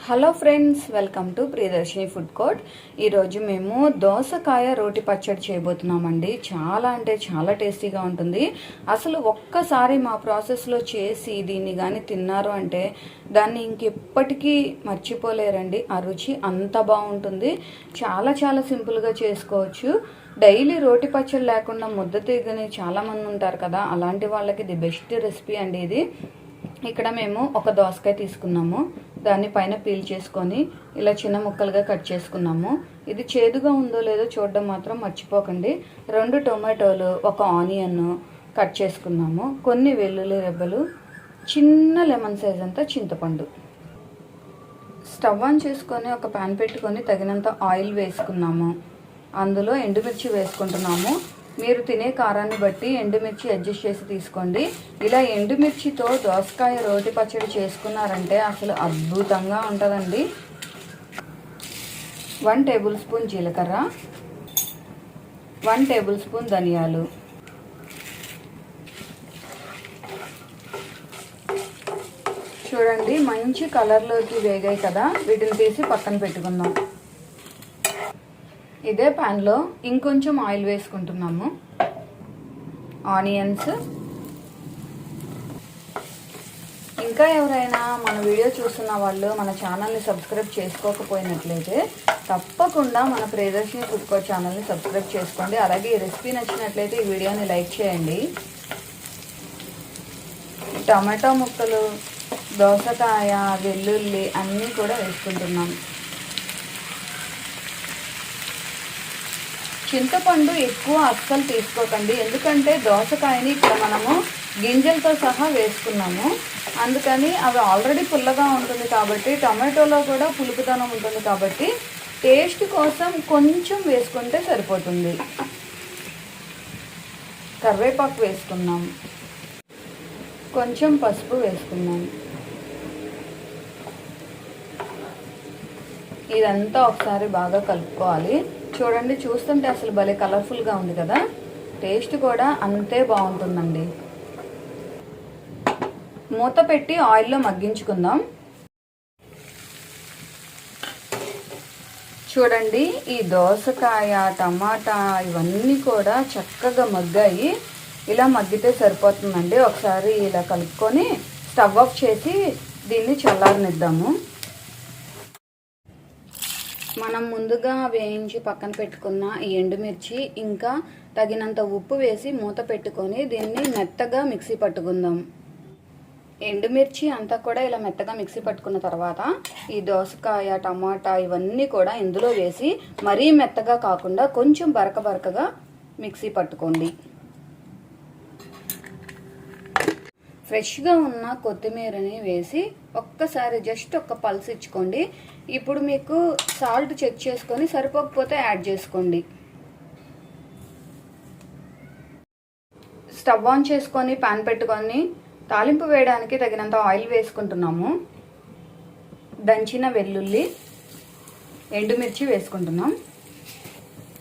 Hello friends, welcome to Priyadarshini food court. ఈరోజు మేము దోసకాయ రోటి పచ్చడి చేయబోతున్నామండి. చాలా అంటే చాలా టేస్టీగా ఉంటుంది. అసలు ఒక్కసారి మా ప్రాసెస్లో చేసి దీన్ని కానీ తిన్నారు అంటే దాన్ని ఇంకెప్పటికీ మర్చిపోలేరండి. ఆ రుచి అంత బాగుంటుంది. చాలా చాలా సింపుల్గా చేసుకోవచ్చు. డైలీ రోటి పచ్చడి లేకుండా ముద్ద తీగని చాలామంది ఉంటారు కదా, అలాంటి వాళ్ళకి ది బెస్ట్ రెసిపీ అండి ఇది. ఇక్కడ మేము ఒక దోసకాయ తీసుకున్నాము. దాన్ని పైన పీల్ చేసుకొని ఇలా చిన్న ముక్కలుగా కట్ చేసుకున్నాము. ఇది చేదుగా ఉందో లేదో చూడడం మాత్రం మర్చిపోకండి. 2 టొమాటోలు, ఒక ఆనియన్ కట్ చేసుకున్నాము. కొన్ని వెల్లుల్లి రెబ్బలు, చిన్న లెమన్ సైజ్ అంతా చింతపండు. స్టవ్ ఆన్ చేసుకొని ఒక ప్యాన్ పెట్టుకొని తగినంత ఆయిల్ వేసుకున్నాము. అందులో ఎండుమిర్చి వేసుకుంటున్నాము. మీరు తినే కారాన్ని బట్టి ఎండుమిర్చి అడ్జస్ట్ చేసి తీసుకోండి. ఇలా ఎండుమిర్చితో దోసకాయ రోటి పచ్చడి చేసుకున్నారంటే అసలు అద్భుతంగా ఉంటుందండి. 1 టేబుల్ స్పూన్ జీలకర్ర, 1 టేబుల్ స్పూన్ ధనియాలు, చూడండి మంచి కలర్లోకి వేగాయి కదా, వీటిని తీసి పక్కన పెట్టుకుందాం. ఇదే ప్యాన్లో ఇంకొంచెం ఆయిల్ వేసుకుంటున్నాము. ఆనియన్స్. ఇంకా ఎవరైనా మన వీడియో చూస్తున్న వాళ్ళు మన ఛానల్ని సబ్స్క్రైబ్ చేసుకోకపోయినట్లయితే తప్పకుండా మన ప్రియదర్శిని ఫుడ్ కోర్ట్ ఛానల్ని సబ్స్క్రైబ్ చేసుకోండి. అలాగే ఈ రెసిపీ నచ్చినట్లయితే ఈ వీడియోని లైక్ చేయండి. టమాటో ముక్కలు, దోసకాయ, వెల్లుల్లి అన్నీ కూడా వేసుకుంటున్నాం. చింతపండు ఎక్కువ అస్సలు తీసుకోకండి, ఎందుకంటే దోసకాయని ఇక్కడ మనము గింజలతో సహా వేసుకున్నాము. అందుకని అవి ఆల్రెడీ పుల్లగా ఉంటుంది కాబట్టి, టమాటోలో కూడా పులుపుదనం ఉంటుంది కాబట్టి టేస్ట్ కోసం కొంచెం వేసుకుంటే సరిపోతుంది. కరివేపాకు వేసుకున్నాం. కొంచెం పసుపు వేసుకున్నాం. ఇదంతా ఒకసారి బాగా కలుపుకోవాలి. చూడండి, చూస్తుంటే అసలు భలే కలర్ఫుల్గా ఉంది కదా, టేస్ట్ కూడా అంతే బాగుంటుందండి. మూత పెట్టి ఆయిల్లో మగ్గించుకుందాం. చూడండి, ఈ దోసకాయ, టమాటా ఇవన్నీ కూడా చక్కగా మగ్గాయి. ఇలా మగ్గితే సరిపోతుందండి. ఒకసారి ఇలా కలుపుకొని స్టవ్ ఆఫ్ చేసి దీన్ని చల్లారనిద్దాము. మనం ముందుగా వేయించి పక్కన పెట్టుకున్న ఈ ఎండుమిర్చి ఇంకా తగినంత ఉప్పు వేసి మూత పెట్టుకొని దీన్ని మెత్తగా మిక్సీ పట్టుకుందాం. ఎండుమిర్చి అంతా కూడా ఇలా మెత్తగా మిక్సీ పట్టుకున్న తర్వాత ఈ దోసకాయ, టమాటా ఇవన్నీ కూడా ఇందులో వేసి మరీ మెత్తగా కాకుండా కొంచెం బరకగా మిక్సీ పట్టుకోండి. ఫ్రెష్గా ఉన్న కొత్తిమీరని వేసి ఒక్కసారి జస్ట్ ఒక పల్స్ ఇచ్చుకోండి. ఇప్పుడు మీకు సాల్ట్ చెక్ చేసుకొని సరిపోకపోతే యాడ్ చేసుకోండి. స్టవ్ ఆన్ చేసుకొని ప్యాన్ పెట్టుకొని తాలింపు వేయడానికి తగినంత ఆయిల్ వేసుకుంటున్నాము. దంచిన వెల్లుల్లి, ఎండుమిర్చి వేసుకుంటున్నాం.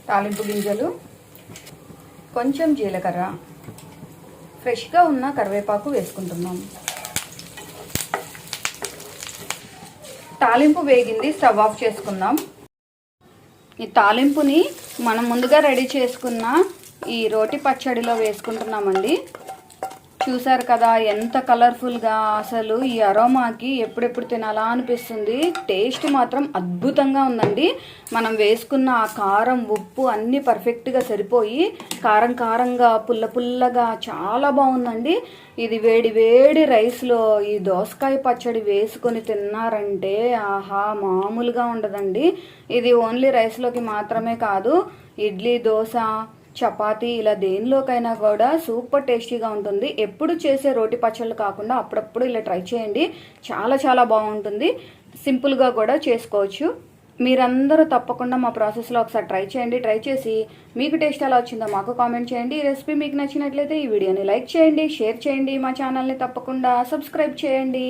తాలింపు గింజలు, కొంచెం జీలకర్ర, ఫ్రెష్గా ఉన్న కరివేపాకు వేసుకుంటున్నాం. తాలింపు వేగింది, స్టవ్ ఆఫ్ చేసుకుందాం. ఈ తాలింపుని మనం ముందుగా రెడీ చేసుకున్న ఈ రోటి పచ్చడిలో వేసుకుంటున్నామండి. చూసారు కదా ఎంత కలర్ఫుల్గా, అసలు ఈ అరోమాకి ఎప్పుడెప్పుడు తినాలా అనిపిస్తుంది. టేస్ట్ మాత్రం అద్భుతంగా ఉందండి. మనం వేసుకున్న ఆ కారం, ఉప్పు అన్నీ పర్ఫెక్ట్గా సరిపోయి కారంగా పుల్లగా చాలా బాగుందండి. ఇది వేడి వేడి రైస్లో ఈ దోసకాయ పచ్చడి వేసుకొని తిన్నారంటే ఆహా మామూలుగా ఉండదండి. ఇది ఓన్లీ రైస్లోకి మాత్రమే కాదు, ఇడ్లీ, దోశ, చపాతీ ఇలా దేనిలోకైనా కూడా సూపర్ టేస్టీగా ఉంటుంది. ఎప్పుడు చేసే రోటి పచ్చళ్ళు కాకుండా అప్పుడప్పుడు ఇలా ట్రై చేయండి. చాలా చాలా బాగుంటుంది. సింపుల్గా కూడా చేసుకోవచ్చు. మీరందరూ తప్పకుండా మా ప్రాసెస్లో ఒకసారి ట్రై చేయండి. ట్రై చేసి మీకు టేస్ట్ ఎలా వచ్చిందో మాకు కామెంట్ చేయండి. ఈ రెసిపీ మీకు నచ్చినట్లయితే ఈ వీడియోని లైక్ చేయండి, షేర్ చేయండి. మా ఛానల్ని తప్పకుండా సబ్స్క్రైబ్ చేయండి.